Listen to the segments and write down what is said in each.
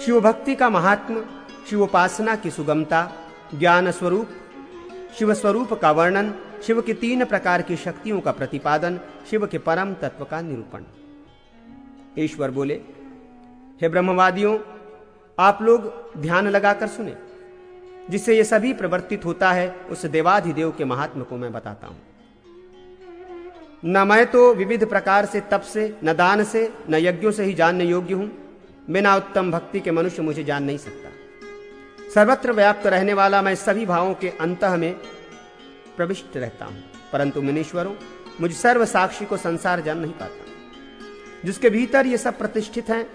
शिव भक्ति का महात्म, शिवोपासना की सुगमता, ज्ञान स्वरूप, शिव स्वरूप का वर्णन, शिव की 3 प्रकार की शक्तियों का प्रतिपादन, शिव के परम तत्व का निरूपण। ईश्वर बोले, हे ब्रह्मवादियों, आप लोग ध्यान लगाकर सुने। जिससे ये सभी प्रवर्तित होता है उस देवाधिदेव के महात्म को मैं बताता हूं। न मैं तो विविध प्रकार से तप से, न दान से, न यज्ञों से ही जानने योग्य हूं। बिना उत्तम भक्ति के मनुष्य मुझे जान नहीं सकता। सर्वत्र व्याप्त रहने वाला मैं सभी भावों के अंतः में प्रविष्ट रहता हूं, परंतु मुनीश्वरों, मुझ सर्व साक्षी को संसार जान नहीं पाता। जिसके भीतर ये सब प्रतिष्ठित हैं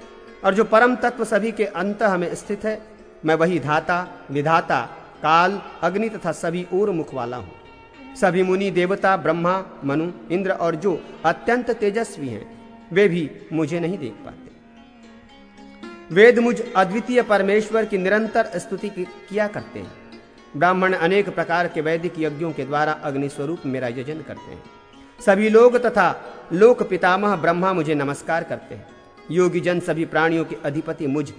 और जो परम तत्व सभी के अंतः में स्थित है, मैं वही धाता, विधाता, काल, अग्नि तथा सभी ओर मुख वाला हूं। सभी मुनि, देवता, ब्रह्मा, मनु, इंद्र और जो अत्यंत तेजस्वी हैं, वे भी मुझे नहीं देख पाते। वेद मुझ अद्वितीय परमेश्वर की निरंतर स्तुति किया करते हैं। ब्राह्मण अनेक प्रकार के वैदिक यज्ञों के द्वारा अग्नि स्वरूप मेरा यजन करते हैं। सभी लोग तथा लोक पितामह ब्रह्मा मुझे नमस्कार करते हैं। योगी जन सभी प्राणियों के अधिपति मुझ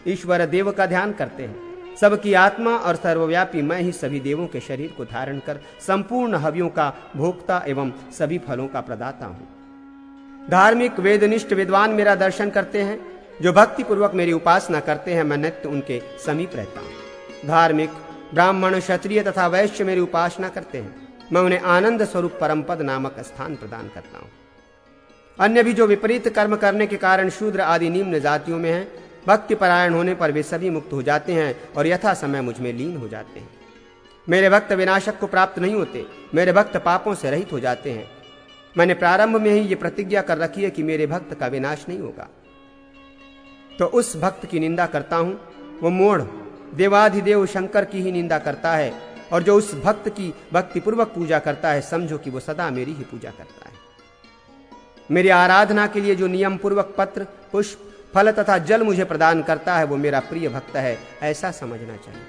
ईश्वर देव का ध्यान करते हैं। सबकी आत्मा और सर्वव्यापी मैं ही सभी देवों के शरीर को धारण कर संपूर्ण हव्यों का भोक्ता एवं सभी फलों का प्रदाता हूं। धार्मिक वेदनिष्ठ विद्वान मेरा दर्शन करते हैं। जो भक्ति पूर्वक मेरी उपासना करते हैं, मैं नित्य उनके समीप रहता हूं। धार्मिक ब्राह्मण, क्षत्रिय तथा वैश्य मेरी उपासना करते हैं। मैं उन्हें आनंद स्वरूप परमपद नामक स्थान प्रदान करता हूं। अन्य भी जो विपरीत कर्म करने के कारण शूद्र आदि निम्न जातियों में हैं, भक्ति परायण होने पर वे सभी मुक्त हो जाते हैं और यथा समय मुझ में लीन हो जाते हैं। मेरे भक्त विनाशक को प्राप्त नहीं होते। मेरे भक्त पापों से रहित हो जाते हैं। मैंने प्रारंभ में ही ये प्रतिज्ञा कर रखी है कि मेरे भक्त का विनाश नहीं होगा। तो उस भक्त की निंदा करता हूं, वो मूढ़ देवाधिदेव शंकर की ही निंदा करता है, और जो उस भक्त की भक्तिपूर्वक पूजा करता है, समझो कि वो सदा मेरी ही पूजा करता है। मेरी आराधना के लिए जो नियम पूर्वक पत्र, पुष्प, फल तथा जल मुझे प्रदान करता है, वो मेरा प्रिय भक्त है, ऐसा समझना चाहिए।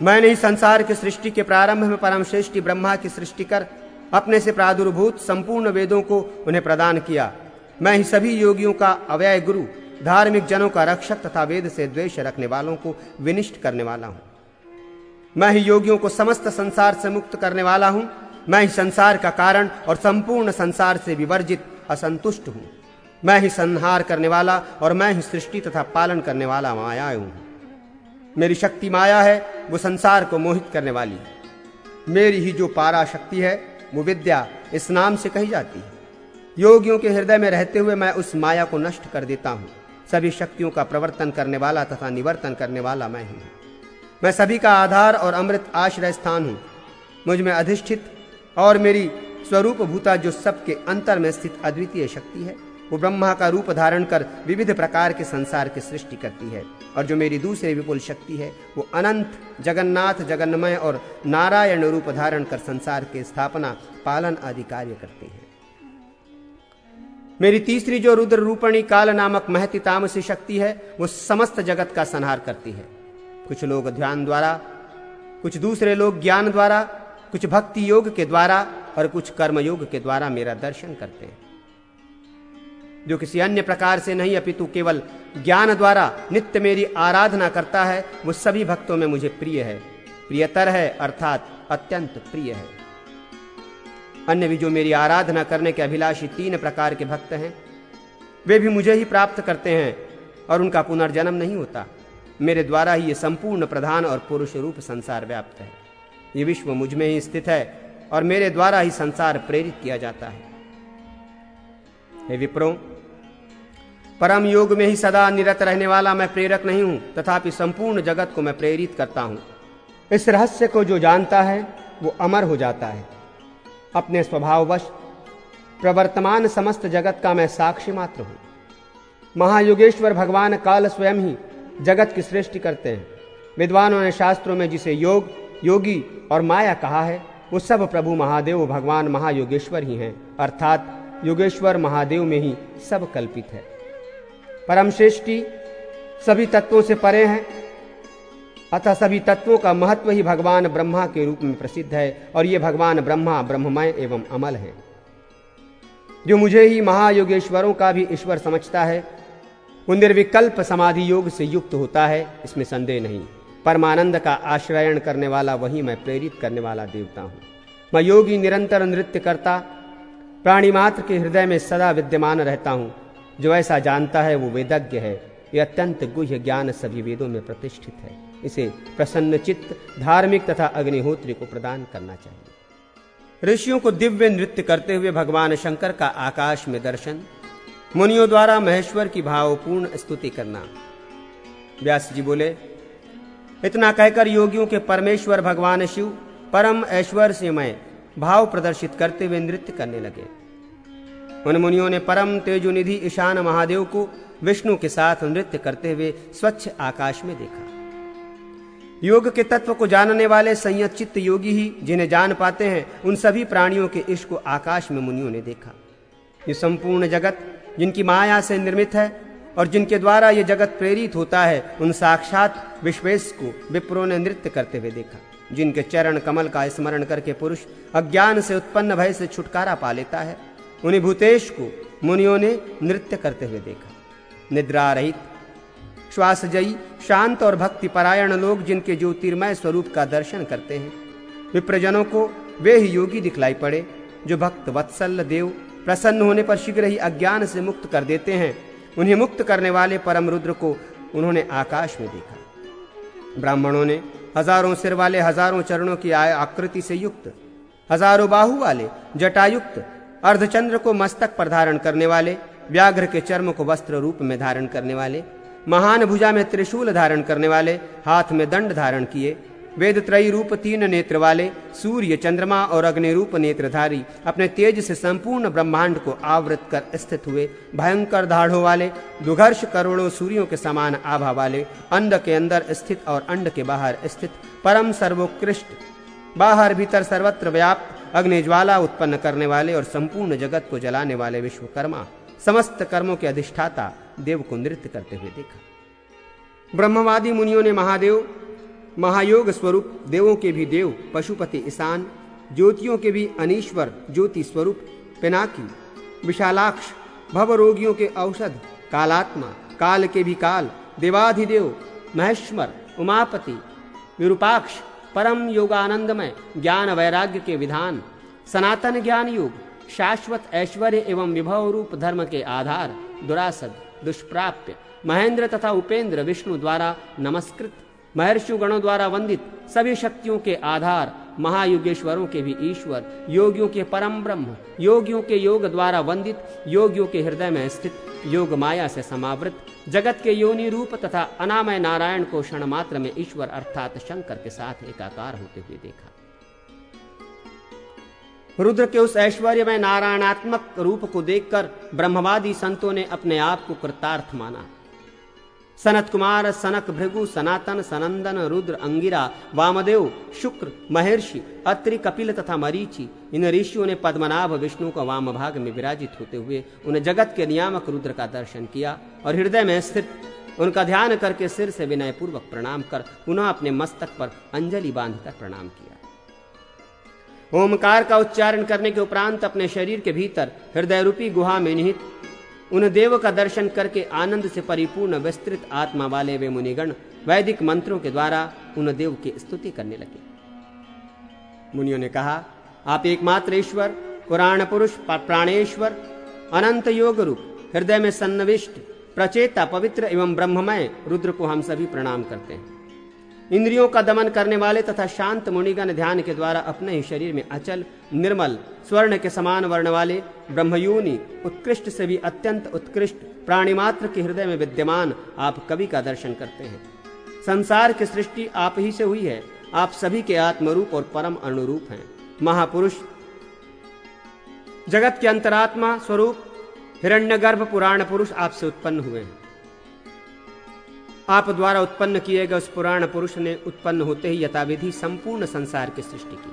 मैंने ही संसार की सृष्टि के प्रारंभ में परम श्रेष्ठी ब्रह्मा की सृष्टि कर अपने से प्रादुर्भूत संपूर्ण वेदों को उन्हें प्रदान किया। मैं ही सभी योगियों का अव्यय गुरु, धार्मिक जनों का रक्षक तथा वेद से द्वेष रखने वालों को विनिष्ट करने वाला हूं। मैं ही योगियों को समस्त संसार से मुक्त करने वाला हूं। मैं ही संसार का कारण और संपूर्ण संसार से विवर्जित असंतुष्ट हूं। मैं ही संहार करने वाला और मैं ही सृष्टि तथा पालन करने वाला माया हूं। मेरी शक्ति माया है, वो संसार को मोहित करने वाली। मेरी ही जो पारा शक्ति है, वो विद्या इस नाम से कही जाती है। योगियों के हृदय में रहते हुए मैं उस माया को नष्ट कर देता हूं। सभी शक्तियों का प्रवर्तन करने वाला तथा निवर्तन करने वाला मैं ही हूं। मैं सभी का आधार और अमृत आश्रय स्थान हूं। मुझ में अधिष्ठित और मेरी स्वरूप भूता जो सबके अंतर में स्थित अद्वितीय शक्ति है, वो ब्रह्मा का रूप धारण कर विविध प्रकार के संसार की सृष्टि करती है। और जो मेरी दूसरी विपुल शक्ति है, वो अनंत, जगन्नाथ, जगन्मय और नारायण रूप धारण कर संसार की स्थापना, पालन आदि कार्य करती है। मेरी तीसरी जो रुद्र रूपणी काल नामक महती तामसी शक्ति है, वो समस्त जगत का संहार करती है। कुछ लोग ध्यान द्वारा, कुछ दूसरे लोग ज्ञान द्वारा, कुछ भक्ति योग के द्वारा और कुछ कर्म योग के द्वारा मेरा दर्शन करते हैं। जो किसी अन्य प्रकार से नहीं अपितु केवल ज्ञान द्वारा नित्य मेरी आराधना करता है, वो सभी भक्तों में मुझे प्रिय है, प्रियतर है, अर्थात अत्यंत प्रिय है। अन्य भी जो मेरी आराधना करने के अभिलाषी 3 प्रकार के भक्त हैं, वे भी मुझे ही प्राप्त करते हैं और उनका पुनर्जन्म नहीं होता। मेरे द्वारा ही ये संपूर्ण प्रधान और पुरुष रूप संसार व्याप्त है। ये विश्व मुझ में ही स्थित है और मेरे द्वारा ही संसार प्रेरित किया जाता है। हे विप्रों, परम योग में ही सदा निरत रहने वाला मैं प्रेरक नहीं हूं, तथापि संपूर्ण जगत को मैं प्रेरित करता हूं। इस रहस्य को जो जानता है वो अमर हो जाता है। अपने स्वभाववश प्रवर्तमान समस्त जगत का मैं साक्षी मात्र हूं। महायोगेश्वर भगवान काल स्वयं ही जगत की सृष्टि करते हैं। विद्वानों ने शास्त्रों में जिसे योग, योगी और माया कहा है, वो सब प्रभु महादेव भगवान महायोगेश्वर ही हैं, अर्थात योगेश्वर महादेव में ही सब कल्पित है। परम श्रेष्ठी सभी तत्वों से परे हैं, अतः सभी तत्वों का महत्व ही भगवान ब्रह्मा के रूप में प्रसिद्ध है। और ये भगवान ब्रह्मा ब्रह्ममय एवं अमल है। जो मुझे ही महायोगेश्वरों का भी ईश्वर समझता है, वो निर्विकल्प समाधि योग से युक्त होता है, इसमें संदेह नहीं। परमानंद का आश्रयण करने वाला वही मैं प्रेरित करने वाला देवता हूँ। मैं योगी निरंतर नृत्य करता प्राणी मात्र के हृदय में सदा विद्यमान रहता हूँ। जो ऐसा जानता है वो वेदज्ञ है। ये अत्यंत गुह्य ज्ञान सभी वेदों में प्रतिष्ठित है। इसे प्रसन्न चित्त धार्मिक तथा अग्निहोत्री को प्रदान करना चाहिए। ऋषियों को दिव्य नृत्य करते हुए भगवान शंकर का आकाश में दर्शन, मुनियों द्वारा महेश्वर की भावपूर्ण स्तुति करना। व्यास जी बोले, इतना कहकर योगियों के परमेश्वर भगवान शिव परम ऐश्वर्यमय भाव प्रदर्शित करते हुए नृत्य करने लगे। उन मुनियों ने परम तेजोनिधि ईशान महादेव को विष्णु के साथ नृत्य करते हुए स्वच्छ आकाश में देखा। योग के तत्व को जानने वाले संयत चित्त योगी ही जिन्हें जान पाते हैं, उन सभी प्राणियों के ईश को आकाश में मुनियों ने देखा। ये संपूर्ण जगत जिनकी माया से निर्मित है और जिनके द्वारा ये जगत प्रेरित होता है, उन साक्षात विश्वेश को विप्रों ने नृत्य करते हुए देखा। जिनके चरण कमल का स्मरण करके पुरुष अज्ञान से उत्पन्न भय से छुटकारा पा लेता है, उन्हीं भूतेश को मुनियों ने नृत्य करते हुए देखा। निद्रा रहित श्वासजयी शांत और भक्ति परायण लोग जिनके ज्योतिर्मय स्वरूप का दर्शन करते हैं, विप्रजनों को वे ही योगी दिखलाई पड़े जो भक्त वत्सल देव प्रसन्न होने पर शीघ्र ही अज्ञान से मुक्त कर देते हैं। उन्हें मुक्त करने वाले परम रुद्र को उन्होंने आकाश में देखा। ब्राह्मणों ने हजारों सिर वाले, हजारों चरणों की आकृति से युक्त, हजारों बाहु वाले, जटायुक्त अर्धचंद्र को मस्तक पर धारण करने वाले, व्याघ्र के चर्म को वस्त्र रूप में धारण करने वाले, महान भुजा में त्रिशूल धारण करने वाले, हाथ में दंड धारण किए, वेद त्रयी रूप 3 नेत्र वाले, सूर्य चंद्रमा और अग्नि रूप नेत्रधारी, अपने तेज से संपूर्ण ब्रह्मांड को आवृत कर स्थित हुए, भयंकर दाढ़ों वाले, दुघर्ष करोड़ों सूर्यों के समान आभा वाले, अंड के अंदर स्थित और अंड के बाहर स्थित, परम सर्वोत्कृष्ट, बाहर भीतर सर्वत्र व्याप्त, अग्नि ज्वाला उत्पन्न करने वाले और संपूर्ण जगत को जलाने वाले विश्वकर्मा, समस्त कर्मों के अधिष्ठाता देव को नृत्य करते हुए देखा। ब्रह्मवादी मुनियों ने महादेव, महायोग स्वरूप, देवों के भी देव पशुपति ईशान, ज्योतियों के भी अनीश्वर ज्योति स्वरूप पिनाकी, विशालाक्ष, भव रोगियों के औषध कालात्मा, काल के भी काल, देवाधिदेव महेश्वर, उमापति, विरूपाक्ष, परम योगानंदमय, ज्ञान वैराग्य के विधान, सनातन ज्ञान योग, शाश्वत ऐश्वर्य एवं विभव रूप धर्म के आधार, दुरासद, दुष्प्राप्य, महेंद्र तथा उपेंद्र, विष्णु द्वारा नमस्कृत, महर्षि गणों द्वारा वंदित, सभी शक्तियों के आधार, महायुगेश्वरों के भी ईश्वर, योगियों के परम ब्रह्म, योगियों के योग द्वारा वंदित, योगियों के हृदय में स्थित, योग माया से समावृत, जगत के योनि रूप तथा अनामय नारायण को क्षण मात्र में ईश्वर अर्थात शंकर के साथ एकाकार होते हुए देखा। रुद्र के उस ऐश्वर्य में नारायणात्मक रूप को देखकर ब्रह्मवादी संतों ने अपने आप को कृतार्थ माना। सनत कुमार, सनक, भृगु, सनातन, सनंदन, रुद्र, अंगिरा, वामदेव, शुक्र, महर्षि, अत्रि, कपिल तथा मरीचि, इन ऋषियों ने पद्मनाभ विष्णु का वाम भाग में विराजित होते हुए उन जगत के नियामक रुद्र का दर्शन किया और हृदय में स्थित उनका ध्यान करके सिर से विनय पूर्वक प्रणाम कर पुनः अपने मस्तक पर अंजलि बांधकर प्रणाम किया। ओमकार का उच्चारण करने के उपरांत अपने शरीर के भीतर हृदय रूपी गुहा में निहित उन देव का दर्शन करके आनंद से परिपूर्ण विस्तृत आत्मा वाले वे मुनिगण वैदिक मंत्रों के द्वारा उन देव की स्तुति करने लगे। मुनियों ने कहा, आप एकमात्र ईश्वर, पुराण पुरुष, प्राणेश्वर, अनंत योग रूप, हृदय में सन्निविष्ट, प्रचेता, पवित्र एवं ब्रह्ममय रुद्र को हम सभी प्रणाम करते हैं। इंद्रियों का दमन करने वाले तथा शांत मुनिगण ध्यान के द्वारा अपने ही शरीर में अचल, निर्मल, स्वर्ण के समान वर्ण वाले, ब्रह्मयोनि, उत्कृष्ट से भी अत्यंत उत्कृष्ट, प्राणिमात्र के हृदय में विद्यमान आप कवि का दर्शन करते हैं। संसार की सृष्टि आप ही से हुई है। आप सभी के आत्मरूप और परम अनुरूप हैं। महापुरुष, जगत के अंतरात्मा स्वरूप हिरण्यगर्भ पुराण पुरुष आपसे उत्पन्न हुए हैं। आप द्वारा उत्पन्न किए गए उस पुराण पुरुष ने उत्पन्न होते ही यथाविधि संपूर्ण संसार की सृष्टि की।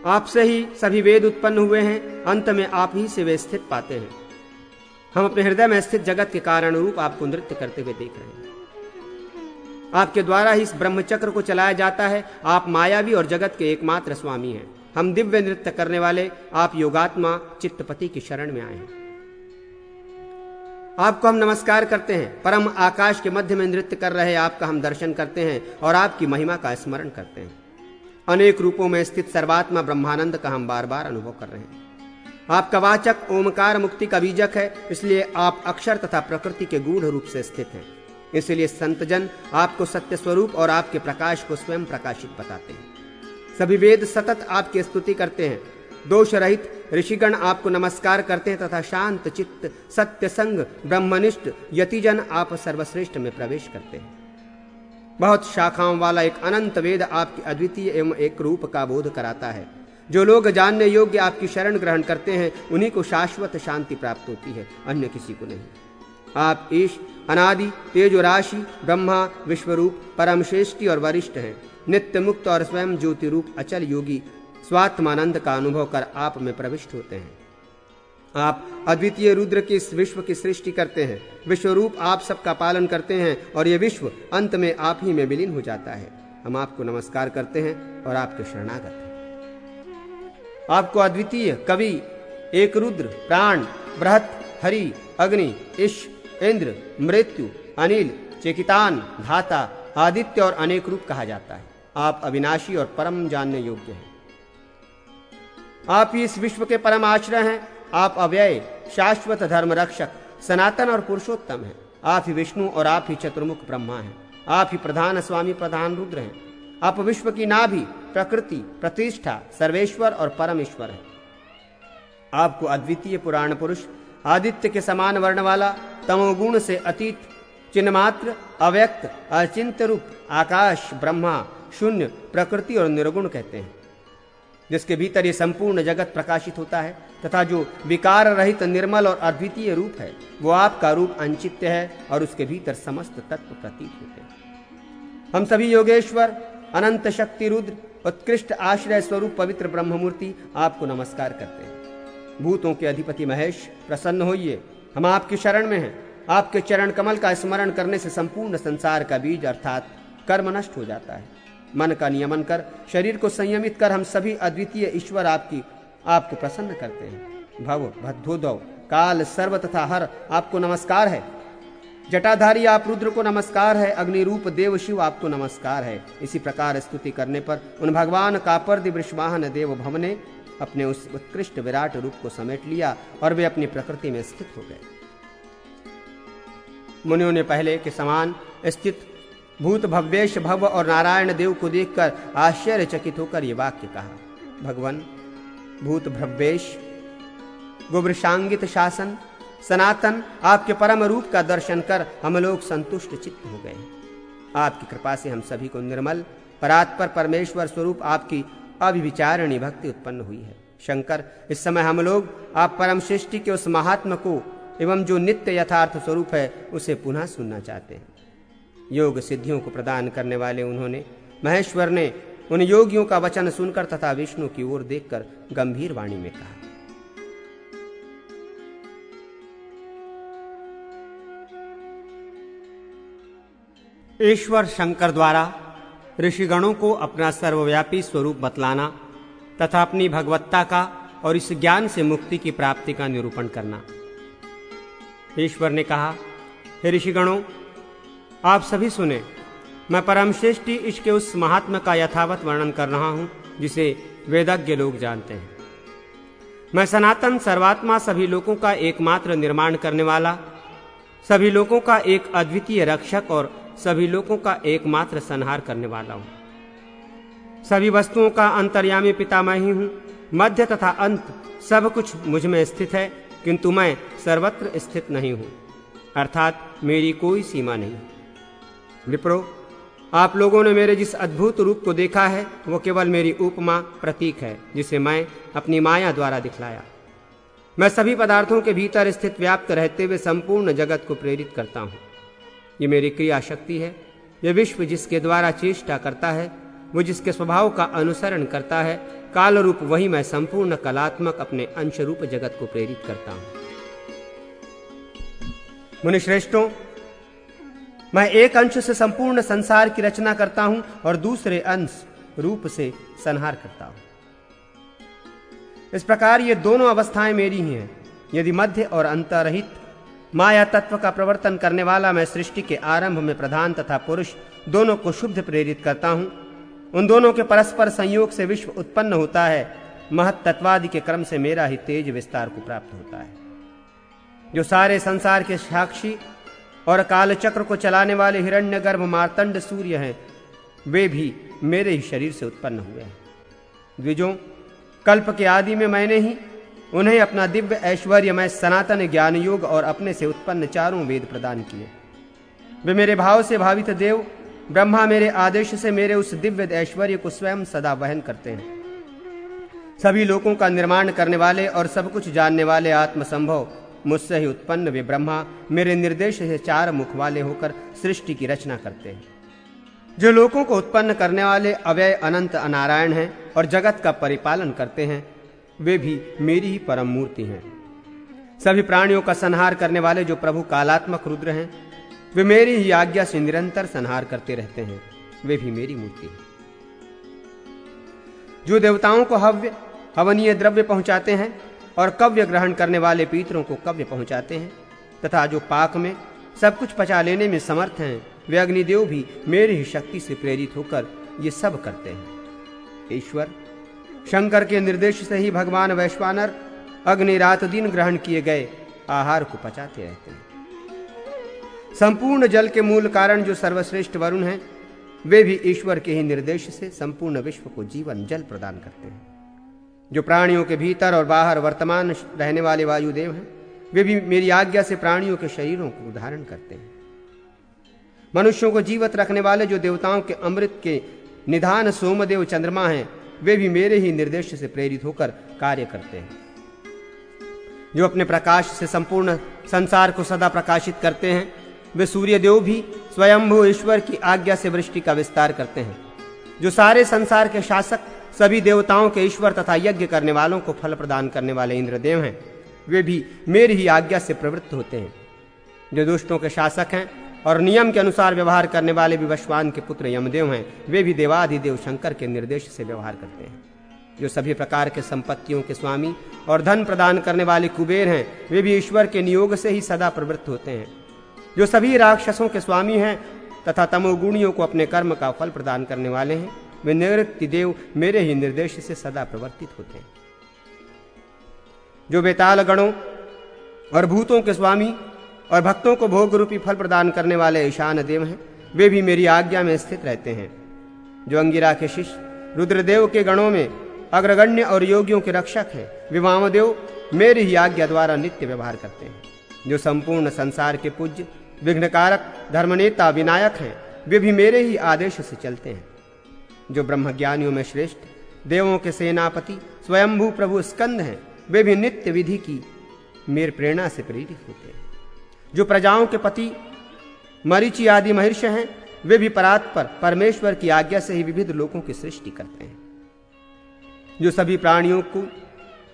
आपसे ही सभी वेद उत्पन्न हुए हैं। अंत में आप ही से वे स्थित पाते हैं। हम अपने हृदय में स्थित जगत के कारण रूप आपको नृत्य करते हुए देख रहे हैं। आपके द्वारा ही इस ब्रह्मचक्र को चलाया जाता है। आप मायावी और जगत के एकमात्र स्वामी हैं। हम दिव्य नृत्य करने वाले आप योगात्मा चित्तपति की शरण में आए हैं। आपको हम नमस्कार करते हैं। परम आकाश के मध्य में नृत्य कर रहे आपका हम दर्शन करते हैं और आपकी महिमा का स्मरण करते हैं। अनेक रूपों में स्थित सर्वात्मा ब्रह्मानंद का हम बार बार अनुभव कर रहे हैं। आपका वाचक ओमकार मुक्ति का बीजक है, इसलिए आप अक्षर तथा प्रकृति के गूढ़ रूप से स्थित हैं। इसलिए संतजन आपको सत्य स्वरूप और आपके प्रकाश को स्वयं प्रकाशित बताते हैं। सभी वेद सतत आपकी स्तुति करते हैं। दोष रहित ऋषिगण आपको नमस्कार करते हैं तथा शांत चित्त सत्य संग ब्रह्मनिष्ठ यतिजन आप सर्वश्रेष्ठ में प्रवेश करते हैं। बहुत शाखाओं वाला एक अनंत वेद आपकी अद्वितीय एवं एक रूप का बोध कराता है। जो लोग जानने योग्य आपकी शरण ग्रहण करते हैं उन्हीं को शाश्वत शांति प्राप्त होती है, अन्य किसी को नहीं। आप ईश अनादि तेजो राशि ब्रह्मा विश्वरूप परम श्रेष्ठी और वरिष्ठ हैं। नित्य मुक्त और स्वयं ज्योति रूप अचल योगी स्वात्मानंद का अनुभव कर आप में प्रविष्ट होते हैं। आप अद्वितीय रुद्र की इस विश्व की सृष्टि करते हैं। विश्वरूप आप सबका पालन करते हैं और ये विश्व अंत में आप ही में विलीन हो जाता है। हम आपको नमस्कार करते हैं और आपके शरणागत हैं। आपको अद्वितीय कवि एक रुद्र प्राण बृहत हरि अग्नि ईश इंद्र मृत्यु अनिल चेकितान धाता आदित्य और अनेक रूप कहा जाता है। आप अविनाशी और परम जानने योग्य हैं। आप ही इस विश्व के परम आश्रय हैं। आप अव्यय शाश्वत धर्म रक्षक सनातन और पुरुषोत्तम हैं। आप ही विष्णु और आप ही चतुर्मुख ब्रह्मा हैं। आप ही प्रधान स्वामी प्रधान रुद्र हैं। आप विश्व की नाभि प्रकृति प्रतिष्ठा सर्वेश्वर और परमेश्वर हैं। आपको अद्वितीय पुराण पुरुष आदित्य के समान वर्ण वाला तमोगुण से अतीत चिन्हमात्र अव्यक्त अचिंत्य रूप आकाश ब्रह्मा शून्य प्रकृति और निर्गुण कहते हैं, जिसके भीतर ये संपूर्ण जगत प्रकाशित होता है तथा जो विकार रहित निर्मल और अद्वितीय रूप है वो आपका रूप अंचित्य है और उसके भीतर समस्त तत्व प्रतीत होते हैं। हम सभी योगेश्वर अनंत शक्ति रुद्र उत्कृष्ट आश्रय स्वरूप पवित्र ब्रह्ममूर्ति आपको नमस्कार करते हैं। भूतों के अधिपति महेश प्रसन्न होइए, हम आपकी शरण में हैं। आपके चरण कमल का स्मरण करने से संपूर्ण संसार का बीज अर्थात कर्म नष्ट हो जाता है। मन का नियमन कर शरीर को संयमित कर हम सभी अद्वितीय ईश्वर आपको प्रसन्न करते हैं। भव भद्रोदव काल सर्व तथा हर आपको नमस्कार है। जटाधारी आप रुद्र को नमस्कार है। अग्नि रूप देव शिव आपको नमस्कार है। इसी प्रकार स्तुति करने पर उन भगवान कापर्दि वृषवाहन देव भव ने अपने उस उत्कृष्ट विराट रूप को समेट लिया और वे अपनी प्रकृति में स्थित हो गए। मुनियों ने पहले के समान स्थित भूत भव्येश भव और नारायण देव को देखकर आश्चर्यचकित होकर ये वाक्य कहा। भगवान भूत भव्येश गुब्रशांगित शासन सनातन आपके परम रूप का दर्शन कर हम लोग संतुष्ट चित्त हो गए। आपकी कृपा से हम सभी को निर्मल परात्पर परमेश्वर स्वरूप आपकी अभिविचारिणी भक्ति उत्पन्न हुई है। शंकर, इस समय हम लोग आप परम सृष्टि के उस महात्मा को एवं जो नित्य यथार्थ स्वरूप है उसे पुनः सुनना चाहते हैं। योग सिद्धियों को प्रदान करने वाले उन्होंने महेश्वर ने उन योगियों का वचन सुनकर तथा विष्णु की ओर देखकर गंभीर वाणी में कहा। ईश्वर शंकर द्वारा ऋषिगणों को अपना सर्वव्यापी स्वरूप बतलाना तथा अपनी भगवत्ता का और इस ज्ञान से मुक्ति की प्राप्ति का निरूपण करना। ईश्वर ने कहा, हे ऋषिगणों, आप सभी सुने। मैं परम श्रेष्ठी इसके उस महात्मा का यथावत वर्णन कर रहा हूं जिसे वेदज्ञ लोग जानते हैं। मैं सनातन सर्वात्मा सभी लोगों का एकमात्र निर्माण करने वाला, सभी लोगों का एक अद्वितीय रक्षक और सभी लोगों का एकमात्र संहार करने वाला हूं। सभी वस्तुओं का अंतर्यामी पिता मैं ही हूं। मध्य तथा अंत सब कुछ मुझ में स्थित है, किंतु मैं सर्वत्र स्थित नहीं हूं, अर्थात मेरी कोई सीमा नहीं। विप्रो, आप लोगों ने मेरे जिस अद्भुत रूप को देखा है वो केवल मेरी उपमा प्रतीक है जिसे मैं अपनी माया द्वारा दिखलाया। मैं सभी पदार्थों के भीतर स्थित व्याप्त रहते हुए संपूर्ण जगत को प्रेरित करता हूँ। ये मेरी क्रिया शक्ति है। यह विश्व जिसके द्वारा चेष्टा करता है, वो जिसके स्वभाव का अनुसरण करता है, काल रूप वही मैं संपूर्ण कलात्मक अपने अंश रूप जगत को प्रेरित करता हूँ। मुनिश्रेष्ठों, मैं एक अंश से संपूर्ण संसार की रचना करता हूं और दूसरे अंश रूप से संहार करता हूं। इस प्रकार ये दोनों अवस्थाएं मेरी ही हैं। यदि मध्य और अंतरहित माया तत्व का प्रवर्तन करने वाला मैं सृष्टि के आरंभ में प्रधान तथा पुरुष दोनों को शुद्ध प्रेरित करता हूं। उन दोनों के परस्पर संयोग से विश्व उत्पन्न होता है। महत तत्वादि के क्रम से मेरा ही तेज विस्तार को प्राप्त होता है। जो सारे संसार के साक्षी और कालचक्र को चलाने वाले हिरण्यगर्भ मार्तंड सूर्य हैं, वे भी मेरे ही शरीर से उत्पन्न हुए हैं। द्विजों, कल्प के आदि में मैंने ही उन्हें अपना दिव्य ऐश्वर्यमय सनातन ज्ञान योग और अपने से उत्पन्न चारों वेद प्रदान किए। वे मेरे भाव से भावित देव ब्रह्मा मेरे आदेश से मेरे उस दिव्य ऐश्वर्य को स्वयं सदा वहन करते हैं। सभी लोगों का निर्माण करने वाले और सब कुछ जानने वाले आत्मसंभव मुझसे ही उत्पन्न वे ब्रह्मा मेरे निर्देश से चार मुख वाले होकर सृष्टि की रचना करते हैं। जो लोगों को उत्पन्न करने वाले अव्यय अनंत अनारायण हैं और जगत का परिपालन करते हैं, वे भी मेरी ही परम मूर्ति हैं। सभी प्राणियों का संहार करने वाले जो प्रभु कालात्मक रुद्र हैं, वे मेरी ही आज्ञा से निरंतर संहार करते रहते हैं। वे भी मेरी मूर्ति हैं। जो देवताओं को हवनीय द्रव्य पहुंचाते हैं और कव्य ग्रहण करने वाले पितरों को कव्य पहुंचाते हैं, तथा जो पाक में सब कुछ पचा लेने में समर्थ हैं, वे अग्निदेव भी मेरी ही शक्ति से प्रेरित होकर ये सब करते हैं। ईश्वर शंकर के निर्देश से ही भगवान वैश्वानर अग्नि रात दिन ग्रहण किए गए आहार को पचाते रहते हैं। संपूर्ण जल के मूल कारण जो सर्वश्रेष्ठ वरुण हैं, वे भी ईश्वर के ही निर्देश से संपूर्ण विश्व को जीवन जल प्रदान करते हैं। जो प्राणियों के भीतर और बाहर वर्तमान रहने वाले वायुदेव हैं, वे भी मेरी आज्ञा से प्राणियों के शरीरों को धारण करते हैं। मनुष्यों को जीवित रखने वाले जो देवताओं के अमृत के निधान सोमदेव चंद्रमा हैं, वे भी मेरे ही निर्देश से प्रेरित होकर कार्य करते हैं। जो अपने प्रकाश से संपूर्ण संसार को सदा प्रकाशित करते हैं, वे सूर्यदेव भी स्वयंभू ईश्वर की आज्ञा से वृष्टि का विस्तार करते हैं। जो सारे संसार के शासक, सभी देवताओं के ईश्वर तथा यज्ञ करने वालों को फल प्रदान करने वाले इंद्रदेव हैं, वे भी मेरी ही आज्ञा से प्रवृत्त होते हैं। जो दुष्टों के शासक हैं और नियम के अनुसार व्यवहार करने वाले विवस्वान के पुत्र यमदेव हैं, वे भी देवाधिदेव शंकर के निर्देश से व्यवहार करते हैं। जो सभी प्रकार के संपत्तियों के स्वामी और धन प्रदान करने वाले कुबेर हैं, वे भी ईश्वर के नियोग से ही सदा प्रवृत्त होते हैं। जो सभी राक्षसों के स्वामी हैं तथा तमोगुणियों को अपने कर्म का फल प्रदान करने वाले हैं, वे निवृत्ति देव मेरे ही निर्देश से सदा प्रवर्तित होते हैं। जो बेताल गणों और भूतों के स्वामी और भक्तों को भोग रूपी फल प्रदान करने वाले ईशान देव हैं, वे भी मेरी आज्ञा में स्थित रहते हैं। जो अंगिरा के शिष्य रुद्रदेव के गणों में अग्रगण्य और योगियों के रक्षक हैं, वे वामदेव मेरी ही आज्ञा द्वारा नित्य व्यवहार करते हैं। जो संपूर्ण संसार के पूज्य विघ्नकारक धर्मनेता विनायक हैं, वे भी मेरे ही आदेश से चलते हैं। जो ब्रह्मज्ञानियों में श्रेष्ठ देवों के सेनापति स्वयंभू प्रभु स्कंद हैं, वे भी नित्य विधि की मेरी प्रेरणा से प्रेरित होते हैं। जो प्रजाओं के पति मरीचि आदि महर्षि हैं, वे भी परात्पर परमेश्वर की आज्ञा से ही विविध लोकों की सृष्टि करते हैं। जो सभी प्राणियों को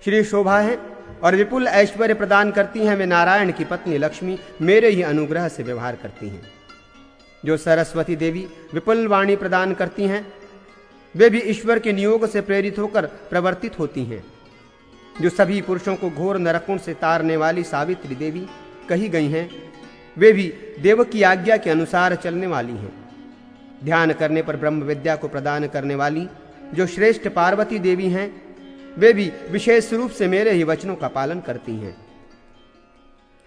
श्री शोभा है और विपुल ऐश्वर्य प्रदान करती हैं, वे नारायण की पत्नी लक्ष्मी मेरे ही अनुग्रह से व्यवहार करती हैं। जो सरस्वती देवी विपुल वाणी प्रदान करती हैं, वे भी ईश्वर के नियोग से प्रेरित होकर प्रवर्तित होती हैं। जो सभी पुरुषों को घोर नरकों से तारने वाली सावित्री देवी कही गई हैं, वे भी देव की आज्ञा के अनुसार चलने वाली हैं। ध्यान करने पर ब्रह्म विद्या को प्रदान करने वाली जो श्रेष्ठ पार्वती देवी हैं, वे भी विशेष रूप से मेरे ही वचनों का पालन करती हैं।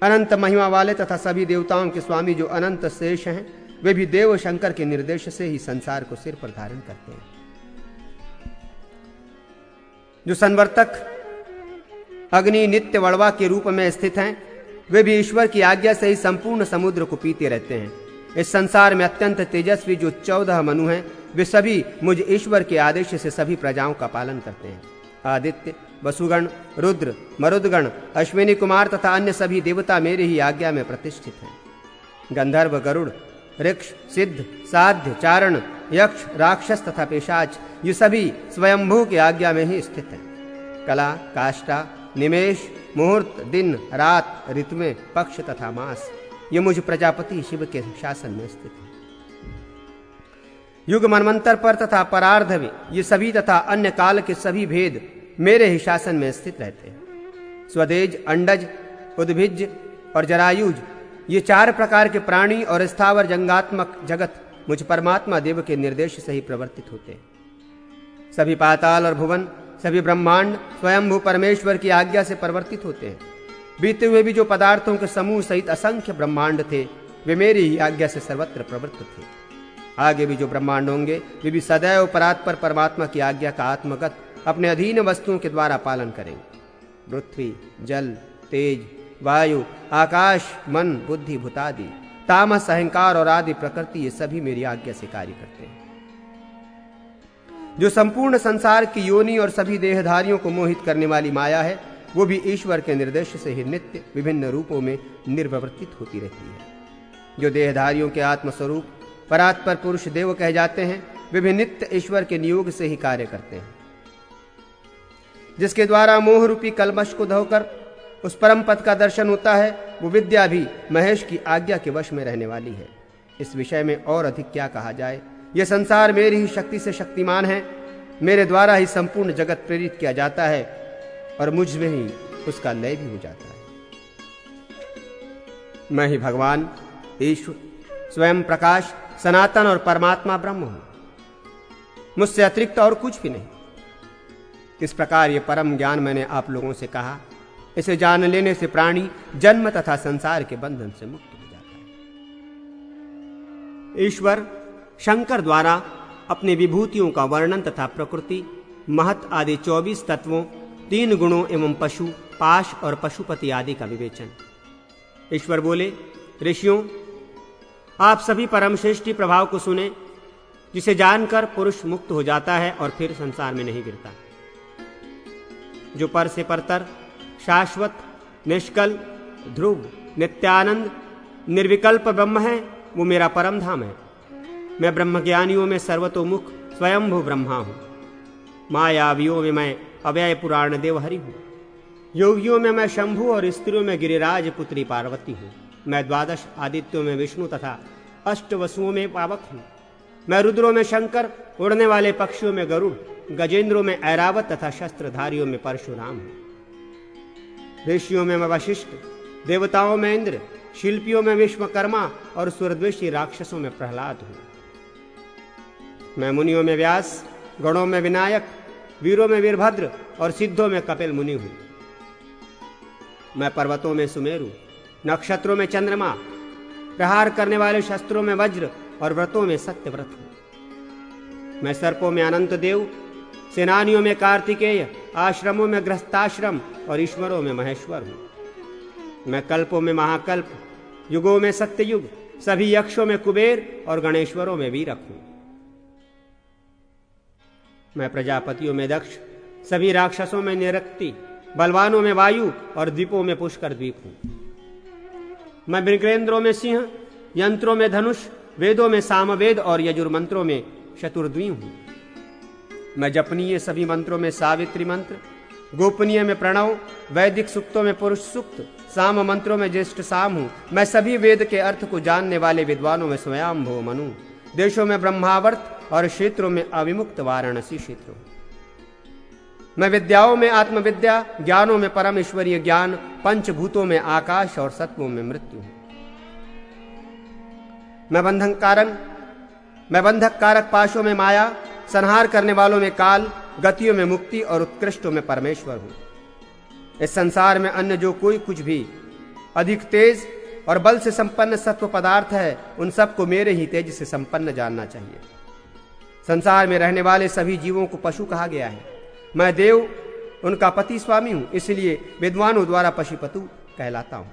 अनंत महिमा वाले तथा सभी देवताओं के स्वामी जो अनंत शेष हैं, वे भी देव शंकर के निर्देश से ही संसार को सिर पर धारण करते हैं। जो संवर्तक अग्नि नित्य वड़वा के रूप में स्थित हैं, वे भी ईश्वर की आज्ञा से ही संपूर्ण समुद्र को पीते रहते हैं। इस संसार में अत्यंत तेजस्वी जो 14 मनु हैं, वे सभी मुझ ईश्वर के आदेश से सभी प्रजाओं का पालन करते हैं। आदित्य, वसुगण, रुद्र, मरुदगण, अश्विनी कुमार तथा अन्य सभी देवता मेरी ही आज्ञा में प्रतिष्ठित हैं। गंधर्व, गरुड़, ऋक्ष, सिद्ध, साध्य, चारण, यक्ष, राक्षस तथा पेशाच, ये सभी स्वयंभू की आज्ञा में ही स्थित हैं। कला, काष्ठा, निमेष, मुहूर्त, दिन, रात, ऋतुएं, पक्ष तथा मास, ये मुझ प्रजापति शिव के शासन में स्थित है। युग मनमंतर पर तथा परार्ध में ये सभी तथा अन्य काल के सभी भेद मेरे ही शासन में स्थित रहते हैं। स्वदेज, अंडज, उद्भिज और जरायुज ये 4 प्रकार के प्राणी और स्थावर जंगात्मक जगत मुझ परमात्मा देव के निर्देश से ही प्रवर्तित होते हैं। सभी पाताल और भुवन, सभी ब्रह्मांड स्वयंभू परमेश्वर की आज्ञा से प्रवर्तित होते हैं। बीते हुए भी जो पदार्थों के समूह सहित असंख्य ब्रह्मांड थे, वे मेरी ही आज्ञा से सर्वत्र प्रवृत्त थे। आगे भी जो ब्रह्मांड होंगे, वे भी सदैव परात्पर परमात्मा की आज्ञा का आत्मगत अपने अधीन वस्तुओं के द्वारा पालन करेंगे। पृथ्वी, जल, तेज, वायु, आकाश, मन, बुद्धि, भूतादि, तामस, अहंकार और आदि प्रकृति, ये सभी मेरी आज्ञा से कार्य करते हैं। जो संपूर्ण संसार की योनि और सभी देहधारियों को मोहित करने वाली माया है, वो भी ईश्वर के निर्देश से ही नित्य विभिन्न रूपों में निर्विवर्तित होती रहती है। जो देहधारियों के आत्मस्वरूप परात्पर पुरुष देव कहे जाते हैं, वे भी नित्य ईश्वर के नियोग से ही कार्य करते हैं। जिसके द्वारा मोह रूपी कलमश को धोकर उस परम पद का दर्शन होता है, वो विद्या भी महेश की आज्ञा के वश में रहने वाली है। इस विषय में और अधिक क्या कहा जाए। यह संसार मेरी ही शक्ति से शक्तिमान है। मेरे द्वारा ही संपूर्ण जगत प्रेरित किया जाता है और मुझ में ही उसका लय भी हो जाता है। मैं ही भगवान ईश्वर, स्वयं प्रकाश, सनातन और परमात्मा ब्रह्म हूं। मुझसे अतिरिक्त और कुछ भी नहीं। इस प्रकार ये परम ज्ञान मैंने आप लोगों से कहा। इसे जान लेने से प्राणी जन्म तथा संसार के बंधन से मुक्त हो जाता है। ईश्वर शंकर द्वारा अपने विभूतियों का वर्णन तथा प्रकृति, महत आदि 24 तत्वों, 3 गुणों एवं पशु, पाश और पशुपति आदि का विवेचन। ईश्वर बोले, ऋषियों, आप सभी परम श्रेष्ठी प्रभाव को सुने, जिसे जानकर पुरुष मुक्त हो जाता है और फिर संसार में नहीं गिरता। जो पर से परतर, शाश्वत, निष्कल, ध्रुव, नित्यानंद, निर्विकल्प ब्रह्म है, वो मेरा परम धाम है। मैं ब्रह्मज्ञानियों में सर्वतोमुख स्वयंभू ब्रह्मा हूं। मायावियों में मैं अव्यय पुराण देव हरि हूं। योगियों में मैं शंभु और स्त्रियों में गिरिराज पुत्री पार्वती हूं। मैं 12 आदित्यों में विष्णु तथा 8 वसुओं में पावक हूं। मैं रुद्रों में शंकर, उड़ने वाले पक्षियों में गरुड़, गजेंद्रों में ऐरावत तथा शस्त्रधारियों में परशुराम हूं। ऋषियों में मैं वशिष्ठ, देवताओं में इंद्र, शिल्पियों में विश्वकर्मा और सुरद्वेषी राक्षसों में प्रहलाद हूं। मैं मुनियों में व्यास, गणों में विनायक, वीरों में वीरभद्र और सिद्धों में कपिल मुनि हूं। मैं पर्वतों में सुमेरु, नक्षत्रों में चंद्रमा, प्रहार करने वाले शस्त्रों में वज्र और व्रतों में सत्यव्रत हूं। मैं सर्पों में अनंत देव, सेनानियों में कार्तिकेय, आश्रमों में गृहस्थाश्रम और ईश्वरों में महेश्वर हूं। मैं कल्पों में महाकल्प, युगों में सत्ययुग, सभी यक्षों में कुबेर और गणेश्वरों में वीरक हूं। मैं प्रजापतियों में दक्ष, सभी राक्षसों में निरक्ति, बलवानों में वायु और द्वीपों में पुष्कर द्वीप हूं। मैं मृगेंद्रों में सिंह, यंत्रों में धनुष, वेदों में सामवेद और यजुर्मंत्रों में चतुर्द्वी हूं। मैं जपनीय सभी मंत्रों में सावित्री मंत्र, गोपनीय में प्रणव, वैदिक सूक्तों में पुरुष सूक्त, साम मंत्रों में ज्येष्ठ साम हूं। मैं सभी वेद के अर्थ को जानने वाले विद्वानों में स्वयंभो मनु, देशों में ब्रह्मावर्त और क्षेत्रों में अविमुक्त वाराणसी क्षेत्र हूं। मैं विद्याओं में आत्मविद्या, ज्ञानों में परम ईश्वरीय ज्ञान, पंचभूतों में आकाश और सत्वों में मृत्यु हूं। मैं बंधक कारक पाशों में माया, संहार करने वालों में काल, गतियों में मुक्ति और उत्कृष्टों में परमेश्वर हूं। इस संसार में अन्य जो कोई कुछ भी अधिक तेज और बल से संपन्न सत्व पदार्थ है, उन सबको मेरे ही तेज से संपन्न जानना चाहिए। संसार में रहने वाले सभी जीवों को पशु कहा गया है। मैं देव, उनका पति स्वामी हूं, इसलिए विद्वानों द्वारा पशुपतु कहलाता हूं।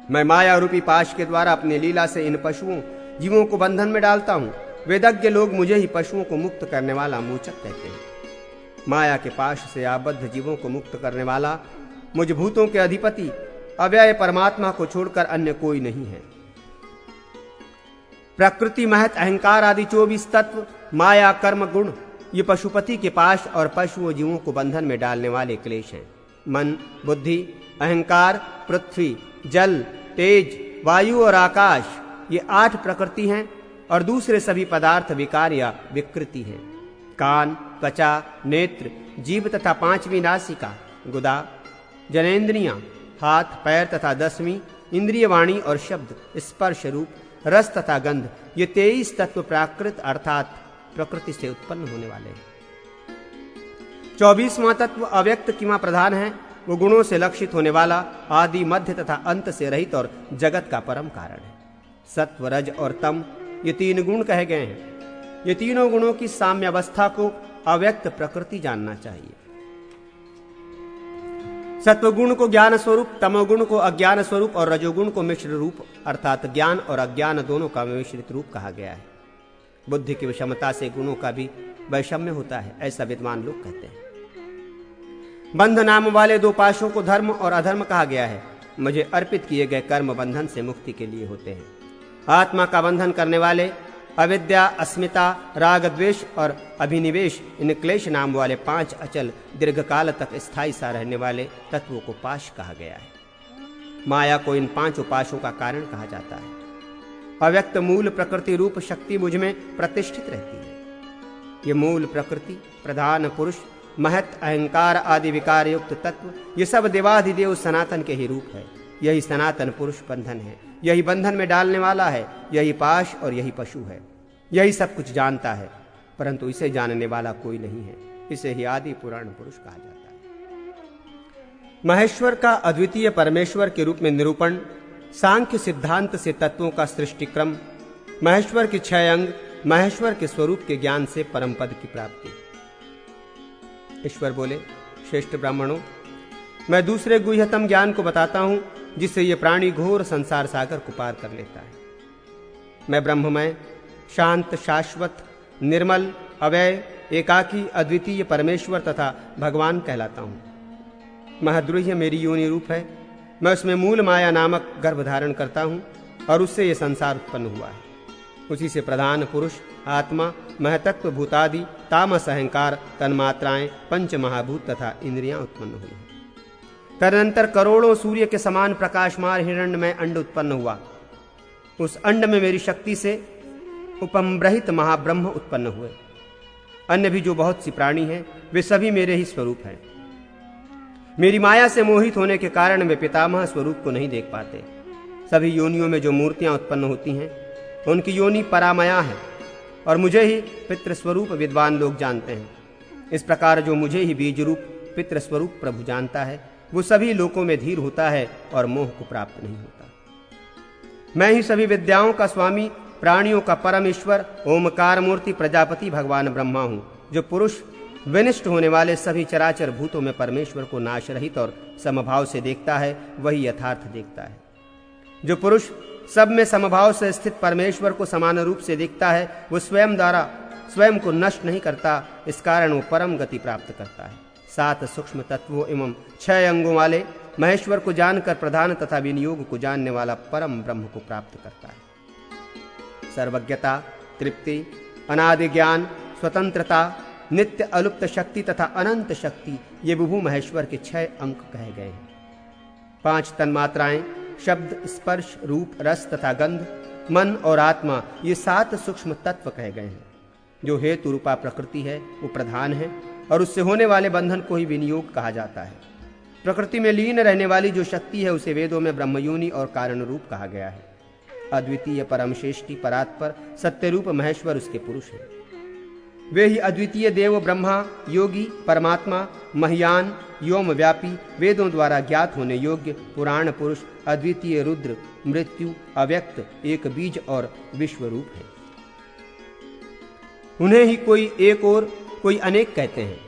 मैं माया रूपी पाश के द्वारा अपने लीला से इन पशुओं जीवों को बंधन में डालता हूं। वेदज्ञ लोग मुझे ही पशुओं को मुक्त करने वाला मूचक कहते हैं। माया के पाश से आबद्ध जीवों को मुक्त करने वाला मुझ भूतों के अधिपति अव्यय परमात्मा को छोड़कर अन्य कोई नहीं है। प्रकृति, महत, अहंकार आदि 24 तत्व, माया, कर्म, गुण, ये पशुपति के पाश और पशुओं जीवों को बंधन में डालने वाले क्लेश हैं। मन, बुद्धि, अहंकार, पृथ्वी, जल, तेज, वायु और आकाश, ये 8 प्रकृति हैं और दूसरे सभी पदार्थ विकार या विकृति हैं। कान, त्वचा, नेत्र, जीभ तथा 5वीं नासिका, गुदा, जनेन्द्रियां, हाथ, पैर तथा 10वीं इंद्रिय, वाणी और शब्द, स्पर्श, रूप, रस तथा गंध, ये 23 तत्व प्राकृत अर्थात प्रकृति से उत्पन्न होने वाले हैं। 24वां तत्व अव्यक्त किमा प्रधान है। वो गुणों से लक्षित होने वाला, आदि, मध्य तथा अंत से रहित और जगत का परम कारण है। सत्व, रज और तम, ये 3 गुण कहे गए हैं। ये तीनों गुणों की साम्यावस्था को अव्यक्त प्रकृति जानना चाहिए। सत्वगुण को ज्ञान स्वरूप, तमोगुण को अज्ञान स्वरूप और रजोगुण को मिश्र रूप अर्थात ज्ञान और अज्ञान दोनों का मिश्रित रूप कहा गया है। बुद्धि की विषमता से गुणों का भी वैषम्य होता है, ऐसा विद्वान लोग कहते हैं। बंध नाम वाले 2 पाशों को धर्म और अधर्म कहा गया है। मुझे अर्पित किए गए कर्म बंधन से मुक्ति के लिए होते हैं। आत्मा का बंधन करने वाले अविद्या, अस्मिता, राग, द्वेष और अभिनिवेश, इन क्लेश नाम वाले 5 अचल दीर्घकाल तक स्थायी सा रहने वाले तत्वों को पाश कहा गया है। माया को इन 5 पाशों का कारण कहा जाता है। अव्यक्त मूल प्रकृति रूप शक्ति मुझ में प्रतिष्ठित रहती है। ये मूल प्रकृति, प्रधान पुरुष, महत, अहंकार आदि विकार युक्त तत्व, ये सब देवाधिदेव सनातन के ही रूप है। यही सनातन पुरुष बंधन है, यही बंधन में डालने वाला है, यही पाश और यही पशु है। यही सब कुछ जानता है, परंतु इसे जानने वाला कोई नहीं है। इसे ही आदि पुराण पुरुष कहा जाता है। महेश्वर का अद्वितीय परमेश्वर के रूप में निरूपण, सांख्य सिद्धांत से तत्वों का सृष्टिक्रम, महेश्वर के 6 अंग, महेश्वर के स्वरूप के ज्ञान से परम पद की प्राप्ति। ईश्वर बोले, श्रेष्ठ ब्राह्मणों, मैं दूसरे गुह्यतम ज्ञान को बताता हूं, जिससे ये प्राणी घोर संसार सागर को पार कर लेता है। मैं ब्रह्ममय, शांत, शाश्वत, निर्मल, अव्यय, एकाकी, अद्वितीय परमेश्वर तथा भगवान कहलाता हूं। महद्रुह्य मेरी योनि रूप है। मैं उसमें मूल माया नामक गर्भ धारण करता हूं और उससे ये संसार उत्पन्न हुआ है। उसी से प्रधान पुरुष, आत्मा, महतत्व, भूतादि, तामस, अहंकार, तन्मात्राएं, 5 महाभूत तथा इंद्रियां उत्पन्न हुई हैं। तदनंतर करोड़ों सूर्य के समान प्रकाशमान हिरण्यमय अंड उत्पन्न हुआ। उस अंड में मेरी शक्ति से उपम्रहित महाब्रह्म उत्पन्न हुए। अन्य भी जो बहुत सी प्राणी हैं, वे सभी मेरे ही स्वरूप हैं। मेरी माया से मोहित होने के कारण वे पितामह स्वरूप को नहीं देख पाते। सभी योनियों में जो मूर्तियां उत्पन्न होती हैं, उनकी योनि परामया है और मुझे ही पितृस्वरूप विद्वान लोग जानते हैं। इस प्रकार जो मुझे ही बीज रूप पितृस्वरूप प्रभु जानता है, वो सभी लोकों में धीर होता है और मोह को प्राप्त नहीं होता। मैं ही सभी विद्याओं का स्वामी, प्राणियों का परम ईश्वर, ओमकार मूर्ति, प्रजापति भगवान ब्रह्मा हूं, जो पुरुष विनिष्ट होने वाले सभी चराचर भूतों में परमेश्वर को नाश रहित और समभाव से देखता है, वही यथार्थ देखता है। जो पुरुष सब में समभाव से स्थित परमेश्वर को समान रूप से देखता है, वो स्वयं द्वारा स्वयं को नष्ट नहीं करता। इस कारण वो परम गति प्राप्त करता है। 7 सूक्ष्म तत्वों एवं 6 अंगों वाले महेश्वर को जानकर प्रधान तथा विनियोग को जानने वाला परम ब्रह्म को प्राप्त करता है। सर्वज्ञता, तृप्ति, अनादि ज्ञान, स्वतंत्रता, नित्य अलुप्त शक्ति तथा अनंत शक्ति, ये विभु महेश्वर के 6 अंक कहे गए हैं। 5 तन्मात्राएं, शब्द, स्पर्श, रूप, रस तथा गंध, मन और आत्मा, ये 7 सूक्ष्म तत्व कहे गए हैं। जो हेतु रूपा प्रकृति है, वो प्रधान है और उससे होने वाले बंधन को ही विनियोग कहा जाता है। प्रकृति में लीन रहने वाली जो शक्ति है, उसे वेदों में ब्रह्मयोनि और कारण रूप कहा गया है। अद्वितीय परमश्रेष्ठी परात्पर सत्य रूप महेश्वर उसके पुरुष हैं। वे ही अद्वितीय देव ब्रह्मा, योगी, परमात्मा, महियान, व्योम व्यापी, वेदों द्वारा ज्ञात होने योग्य पुराण पुरुष, अद्वितीय रुद्र, मृत्यु, अव्यक्त, एक बीज और विश्व रूप है। उन्हें ही कोई एक और कोई अनेक कहते हैं।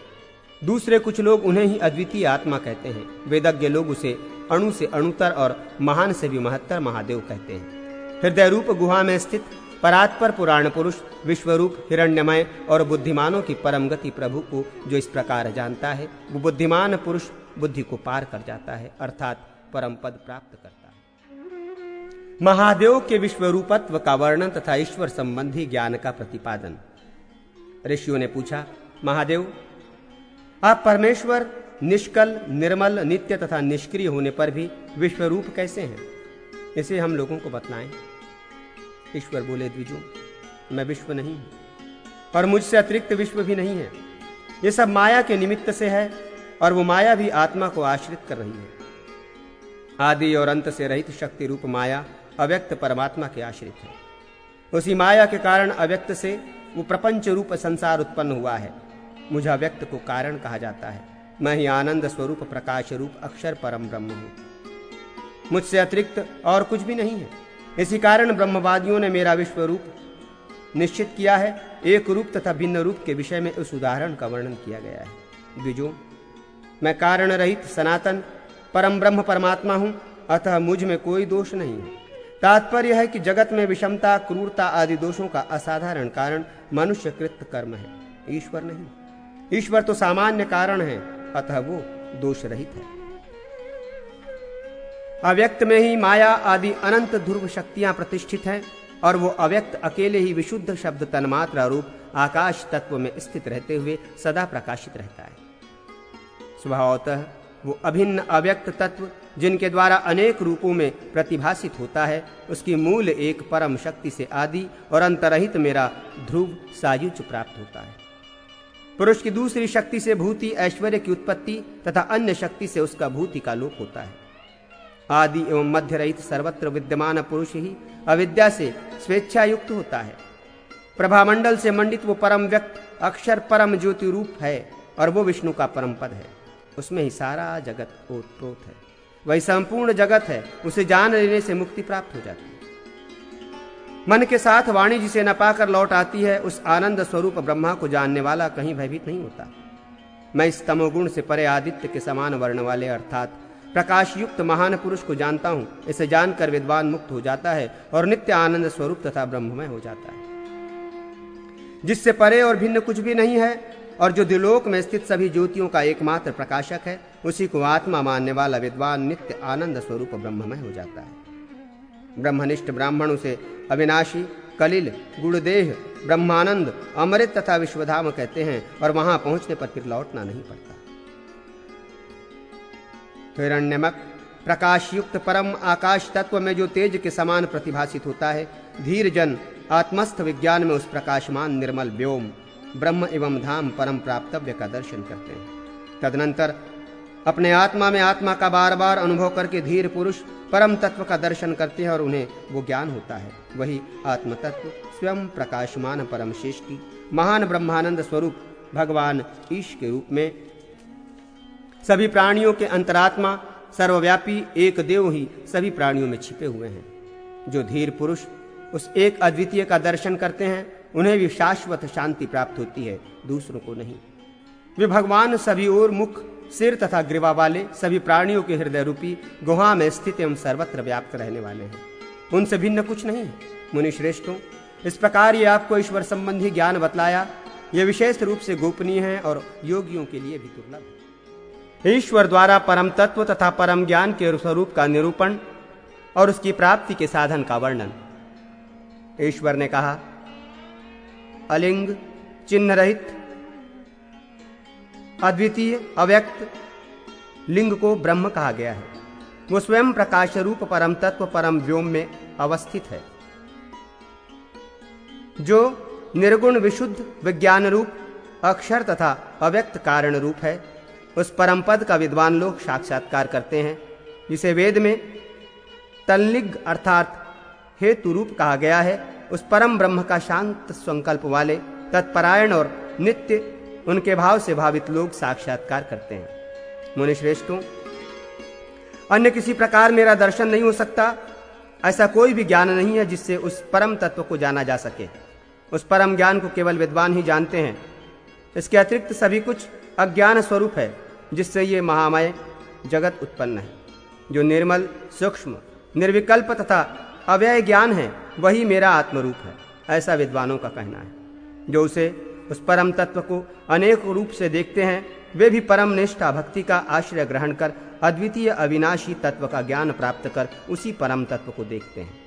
दूसरे कुछ लोग उन्हें ही अद्वितीय आत्मा कहते हैं। वेदज्ञ लोग उसे अणु से अणुतर और महान से भी महत्तर महादेव कहते हैं। हृदय रूप गुहा में स्थित परात्पर पुराण पुरुष, विश्वरूप, हिरण्यमय और बुद्धिमानों की परम गति प्रभु को जो इस प्रकार जानता है, वो बुद्धिमान पुरुष बुद्धि को पार कर जाता है, अर्थात परम पद प्राप्त करता है। महादेव के विश्वरूपत्व का वर्णन तथा ईश्वर संबंधी ज्ञान का प्रतिपादन। ऋषियों ने पूछा, महादेव, आप परमेश्वर निष्कल, निर्मल, नित्य तथा निष्क्रिय होने पर भी विश्वरूप कैसे हैं? इसे हम लोगों को बतलाएं। ईश्वर बोले, द्विजों, मैं विश्व नहीं हूं और मुझसे अतिरिक्त विश्व भी नहीं है। ये सब माया के निमित्त से है और वो माया भी आत्मा को आश्रित कर रही है। आदि और अंत से रहित शक्ति रूप माया अव्यक्त परमात्मा के आश्रित है। उसी माया के कारण अव्यक्त से वो प्रपंच रूप संसार उत्पन्न हुआ है। मुझे अव्यक्त को कारण कहा जाता है। मैं ही आनंद स्वरूप प्रकाश रूप अक्षर परम ब्रह्म हूँ। मुझसे अतिरिक्त और कुछ भी नहीं है। इसी कारण ब्रह्मवादियों ने मेरा विश्व रूप निश्चित किया है। एक रूप तथा भिन्न रूप के विषय में उस उदाहरण का वर्णन किया गया है। द्विजों, मैं कारण रहित सनातन परम ब्रह्म परमात्मा हूं, अतः मुझ में कोई दोष नहीं है। तात्पर्य है कि जगत में विषमता, क्रूरता आदि दोषों का असाधारण कारण मनुष्य कृत कर्म है, ईश्वर नहीं। ईश्वर तो सामान्य कारण है, अतः वो दोष रहित है। अव्यक्त में ही माया आदि अनंत ध्रुव शक्तियां प्रतिष्ठित हैं और वो अव्यक्त अकेले ही विशुद्ध शब्द तन्मात्रा रूप आकाश तत्व में स्थित रहते हुए सदा प्रकाशित रहता है। स्वभावतः वो अभिन्न अव्यक्त तत्व जिनके द्वारा अनेक रूपों में प्रतिभासित होता है, उसकी मूल एक परम शक्ति से आदि और अंतरहित मेरा ध्रुव सायुज्य प्राप्त होता है। पुरुष की दूसरी शक्ति से भूति ऐश्वर्य की उत्पत्ति तथा अन्य शक्ति से उसका भूति का लोप होता है। आदि एवं मध्य रहित सर्वत्र विद्यमान पुरुष ही अविद्या से स्वेच्छा युक्त होता है। प्रभामंडल से मंडित वो परम व्यक्त अक्षर परम ज्योति रूप है और वो विष्णु का परम पद है। उसमें ही सारा जगत ओतप्रोत है। वही संपूर्ण जगत है। उसे जान लेने से मुक्ति प्राप्त हो जाती है। मन के साथ वाणी जिसे न पाकर लौट आती है, उस आनंद स्वरूप ब्रह्मा को जानने वाला कहीं भयभीत नहीं होता। मैं इस तमोगुण से परे आदित्य के समान वर्ण वाले अर्थात प्रकाश युक्त महान पुरुष को जानता हूं। इसे जानकर विद्वान मुक्त हो जाता है और नित्य आनंद स्वरूप तथा ब्रह्ममय हो जाता है, जिससे परे और भिन्न कुछ भी नहीं है और जो द्विलोक में स्थित सभी ज्योतियों का एकमात्र प्रकाशक है। उसी को आत्मा मानने वाला विद्वान नित्य आनंद स्वरूप ब्रह्ममय हो जाता है। ब्रह्मनिष्ठ ब्राह्मण उसे अविनाशी, कलिल, गुणदेह, ब्रह्मानंद, अमृत तथा विश्वधाम कहते हैं और वहां पहुंचने पर फिर लौटना नहीं पड़ता। हिरण्यमक प्रकाश युक्त परम आकाश तत्व में जो तेज के समान प्रतिभासित होता है, धीर जन आत्मस्थ विज्ञान में उस प्रकाशमान निर्मल व्योम ब्रह्म एवं धाम परम प्राप्तव्य का दर्शन करते हैं। तदनंतर अपने आत्मा में आत्मा का बार बार अनुभव करके धीर पुरुष परम तत्व का दर्शन करते हैं और उन्हें वो ज्ञान होता है। वही आत्म तत्व स्वयं प्रकाशमान परम शेष्टि महान ब्रह्मानंद स्वरूप भगवान ईश के रूप में सभी प्राणियों के अंतरात्मा सर्वव्यापी एक देव ही सभी प्राणियों में छिपे हुए हैं। जो धीर पुरुष उस एक अद्वितीय का दर्शन करते हैं, उन्हें भी शाश्वत शांति प्राप्त होती है, दूसरों को नहीं। वे भगवान सभी ओर मुख, सिर तथा ग्रीवा वाले सभी प्राणियों के हृदय रूपी गुहा में स्थित एवं सर्वत्र व्याप्त रहने वाले हैं। उनसे भिन्न कुछ नहीं है। मुनि श्रेष्ठों, इस प्रकार ये आपको ईश्वर संबंधी ज्ञान बतलाया। यह विशेष रूप से गोपनीय है और योगियों के लिए भी दुर्लभ है। ईश्वर द्वारा परम तत्व तथा परम ज्ञान के स्वरूप का निरूपण और उसकी प्राप्ति के साधन का वर्णन। ईश्वर ने कहा, अलिंग, चिन्ह रहित, अद्वितीय, अव्यक्त लिंग को ब्रह्म कहा गया है। वो स्वयं प्रकाश रूप परम तत्व परम व्योम में अवस्थित है, जो निर्गुण विशुद्ध विज्ञान रूप अक्षर तथा अव्यक्त कारण रूप है। उस परम पद का विद्वान लोग साक्षात्कार करते हैं, जिसे वेद में तल्लिग अर्थात हेतु रूप कहा गया है। उस परम ब्रह्म का शांत संकल्प वाले तत्परायण और नित्य उनके भाव से भावित लोग साक्षात्कार करते हैं। मुनि श्रेष्ठों, अन्य किसी प्रकार मेरा दर्शन नहीं हो सकता। ऐसा कोई भी ज्ञान नहीं है जिससे उस परम तत्व को जाना जा सके। उस परम ज्ञान को केवल विद्वान ही जानते हैं। इसके अतिरिक्त सभी कुछ अज्ञान स्वरूप है, जिससे ये महामय जगत उत्पन्न है। जो निर्मल, सूक्ष्म, निर्विकल्प तथा अव्यय ज्ञान है, वही मेरा आत्मरूप है, ऐसा विद्वानों का कहना है। जो उसे उस परम तत्व को अनेक रूप से देखते हैं, वे भी परम निष्ठा भक्ति का आश्रय ग्रहण कर अद्वितीय अविनाशी तत्व का ज्ञान प्राप्त कर उसी परम तत्व को देखते हैं।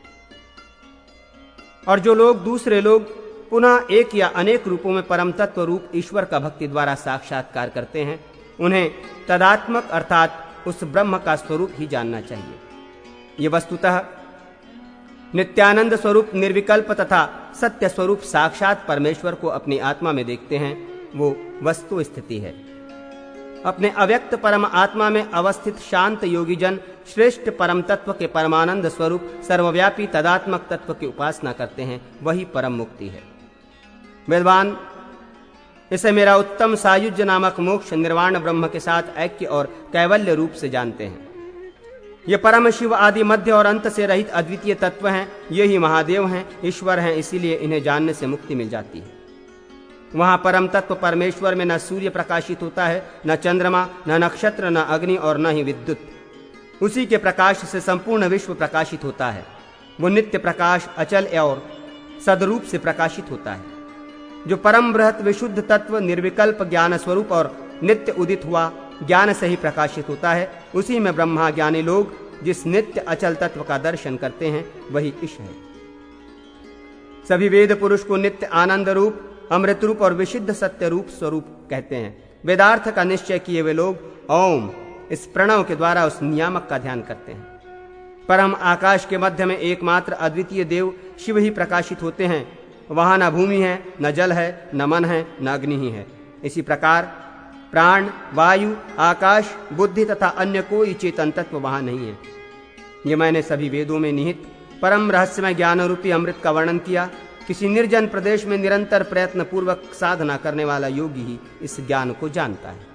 और जो लोग दूसरे लोग पुनः एक या अनेक रूपों में परम तत्व रूप ईश्वर का भक्ति द्वारा साक्षात्कार करते हैं, उन्हें तदात्मक अर्थात उस ब्रह्म का स्वरूप ही जानना चाहिए। ये वस्तुतः नित्यानंद स्वरूप निर्विकल्प तथा सत्य स्वरूप साक्षात परमेश्वर को अपनी आत्मा में देखते हैं, वो वस्तु स्थिति है। अपने अव्यक्त परम आत्मा में अवस्थित शांत योगी जन श्रेष्ठ परम तत्व के परमानंद स्वरूप सर्वव्यापी तदात्मक तत्व की उपासना करते हैं, वही परम मुक्ति है। विद्वान इसे मेरा उत्तम सायुज्य नामक मोक्ष निर्वाण ब्रह्म के साथ ऐक्य और कैवल्य रूप से जानते हैं। ये परम शिव आदि मध्य और अंत से रहित अद्वितीय तत्व हैं, ये ही महादेव हैं, ईश्वर हैं, इसीलिए इन्हें जानने से मुक्ति मिल जाती है। वहाँ परम तत्व परमेश्वर में न सूर्य प्रकाशित होता है, न चंद्रमा, न नक्षत्र, न अग्नि और न ही विद्युत। उसी के प्रकाश से संपूर्ण विश्व प्रकाशित होता है। वो नित्य प्रकाश अचल और सदरूप से प्रकाशित होता है। जो परम बृहत विशुद्ध तत्व निर्विकल्प ज्ञान स्वरूप और नित्य उदित हुआ ज्ञान से ही प्रकाशित होता है, उसी में ब्रह्मा ज्ञानी लोग जिस नित्य अचल तत्व का दर्शन करते हैं, वही ईश है। सभी वेद पुरुष को नित्य आनंद रूप, अमृत रूप और विशुद्ध सत्य रूप स्वरूप कहते हैं। वेदार्थ का निश्चय किए हुए लोग ओम इस प्रणव के द्वारा उस नियामक का ध्यान करते हैं। परम आकाश के मध्य में एकमात्र अद्वितीय देव शिव ही प्रकाशित होते हैं। वहां न भूमि है, न जल है, न मन है, न अग्नि ही है। इसी प्रकार प्राण, वायु, आकाश, बुद्धि तथा अन्य कोई चेतन तत्व वहां नहीं है। ये मैंने सभी वेदों में निहित परम रहस्यमय ज्ञान रूपी अमृत का वर्णन किया। किसी निर्जन प्रदेश में निरंतर प्रयत्न पूर्वक साधना करने वाला योगी ही इस ज्ञान को जानता है।